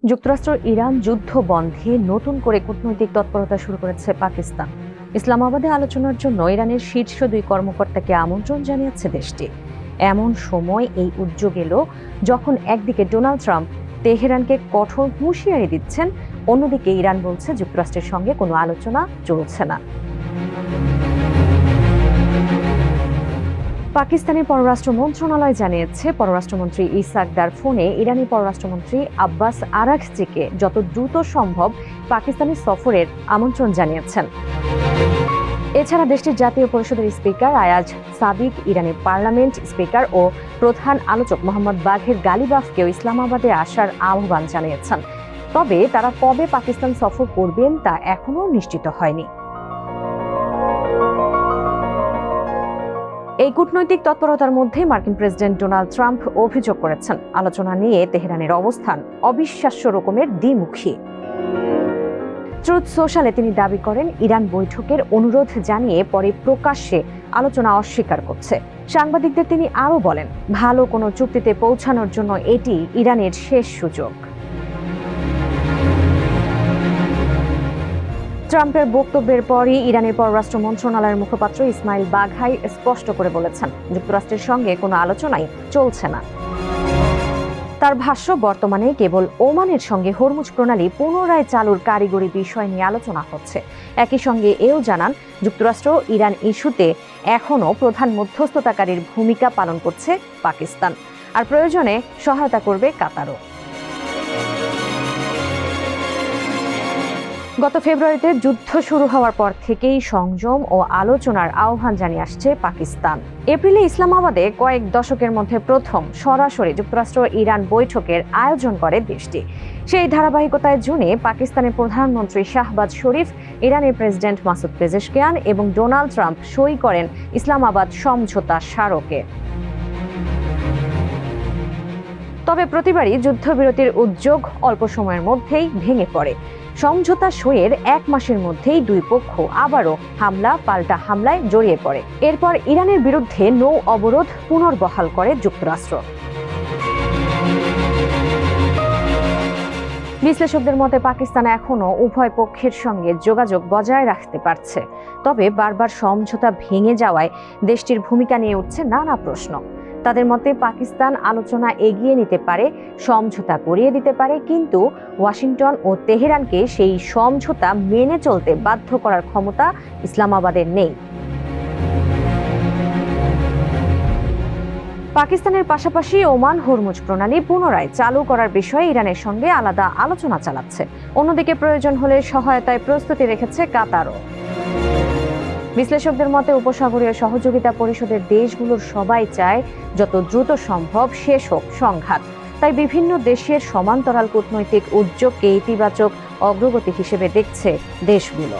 যুক্তরাষ্ট্র ইরান যুদ্ধ বন্ধে নতুন করে কূটনৈতিক তৎপরতা শুরু করেছে পাকিস্তান। ইসলামাবাদে আলোচনার জন্য ইরানের শীর্ষ দুই কর্মকর্তাকে আমন্ত্রণ জানিয়েছে দেশটি। এমন সময় এই উদ্যোগ এলো যখন একদিকে ডোনাল্ড ট্রাম্প তেহরানকে কঠোর হুঁশিয়ারি দিচ্ছেন, অন্যদিকে ইরান বলছে যুক্তরাষ্ট্রের সঙ্গে কোনো আলোচনা চলছে না। পাকিস্তানের পররাষ্ট্র মন্ত্রণালয় জানিয়েছে, পররাষ্ট্রমন্ত্রী ইসাক দার ফোনে ইরানি পররাষ্ট্রমন্ত্রী আব্বাস আরাঘচিকে যত দ্রুত সম্ভব পাকিস্তানি সফরের আমন্ত্রণ জানিয়েছেন। এছাড়া দেশটির জাতীয় পরিষদের স্পিকার আয়াজ সাদিক, ইরানের পার্লামেন্ট স্পিকার ও প্রধান আলোচক মোহাম্মদ বাঘের গালিবাফকেও ইসলামাবাদে আসার আহ্বান জানিয়েছেন। তবে তারা কবে পাকিস্তান সফর করবেন তা এখনও নিশ্চিত হয়নি। এই কূটনৈতিক তৎপরতার মধ্যে মার্কিন প্রেসিডেন্ট ডোনাল্ড ট্রাম্প অভিযোগ করেছেন, আলোচনা নিয়ে তেহরানের অবস্থান অবিশ্বাস্য রকমের দ্বিমুখী। ট্রুথ সোশ্যালে তিনি দাবি করেন, ইরান বৈঠকের অনুরোধ জানিয়ে পরে প্রকাশ্যে আলোচনা অস্বীকার করছে। সাংবাদিকদের তিনি আরও বলেন, ভালো কোনো চুক্তিতে পৌঁছানোর জন্য এটি ইরানের শেষ সুযোগ। ট্রাম্পের বক্তব্যের পরই ইরানের পররাষ্ট্র মন্ত্রণালয়ের মুখপাত্র ইসমাইল বাঘাই স্পষ্ট করে বলেছেন, যুক্তরাষ্ট্রের সঙ্গে কোনো আলোচনাই চলছে না। তার ভাষ্য, বর্তমানে কেবল ওমানের সঙ্গে হরমুজ প্রণালী পুনরায় চালুর কারিগরি বিষয় নিয়ে আলোচনা হচ্ছে। একই সঙ্গে এও জানান, যুক্তরাষ্ট্র ইরান ইস্যুতে এখনও প্রধান মধ্যস্থতাকারীর ভূমিকা পালন করছে পাকিস্তান, আর প্রয়োজনে সহায়তা করবে কাতারও। গত ফেব্রুয়ারিতে যুদ্ধ শুরু হওয়ার পর থেকেই সংযম ও আলোচনার আহ্বান জানিয়ে আসছে পাকিস্তান। এপ্রিলে ইসলামাবাদে কয়েক দশকের মধ্যে প্রথম সরাসরি যুক্তরাষ্ট্র ইরান বৈঠকের আয়োজন করে দেশটি। সেই ধারাবাহিকতায় জুনে পাকিস্তানের প্রধানমন্ত্রী শাহবাজ শরীফ, ইরানের প্রেসিডেন্ট মাসুদ পেজেশকিয়ান এবং ডোনাল্ড ট্রাম্প সই করেন ইসলামাবাদ সমঝোতা স্মারকে। তবে প্রতিবারই যুদ্ধবিরতির উদ্যোগ অল্প সময়ের মধ্যেই ভেঙে পড়ে। সমঝোতা সইয়ের এক মাসের মধ্যেই দুই পক্ষ আবারও হামলা পাল্টা হামলায় জড়িয়ে পড়ে। এরপর ইরানের বিরুদ্ধে নৌ অবরোধ পুনর্বহাল করে যুক্তরাষ্ট্র। বিশ্লেষকদের মতে পাকিস্তান এখনও উভয় পক্ষের সঙ্গে যোগাযোগ বজায় রাখতে পারছে, তবে বারবার সমঝোতা ভেঙে যাওয়ায় দেশটির ভূমিকা নিয়ে উঠছে নানা প্রশ্ন। তাদের মতে পাকিস্তান আলোচনা এগিয়ে নিতে পারে, সমঝোতা করিয়ে দিতে পারে, কিন্তু ওয়াশিংটন ও তেহরানকে সেই সমঝোতা মেনে চলতে বাধ্য করার ক্ষমতা ইসলামাবাদের নেই। পাকিস্তানের পাশাপাশি ওমান হরমুজ প্রণালী পুনরায় চালু করার বিষয়ে ইরানের সঙ্গে আলাদা আলোচনা চালাচ্ছে। অন্যদিকে প্রয়োজন হলে সহায়তায় প্রস্তুতি রেখেছে কাতারও। বিশ্লেষকদের মতে উপসাগরীয় সহযোগিতা পরিষদের দেশগুলোর সবাই চায় যত দ্রুত সম্ভব শেষ হোক সংঘাত। তাই বিভিন্ন দেশের সমান্তরাল কূটনৈতিক উদ্যোগকে ইতিবাচক অগ্রগতি হিসেবে দেখছে দেশগুলো।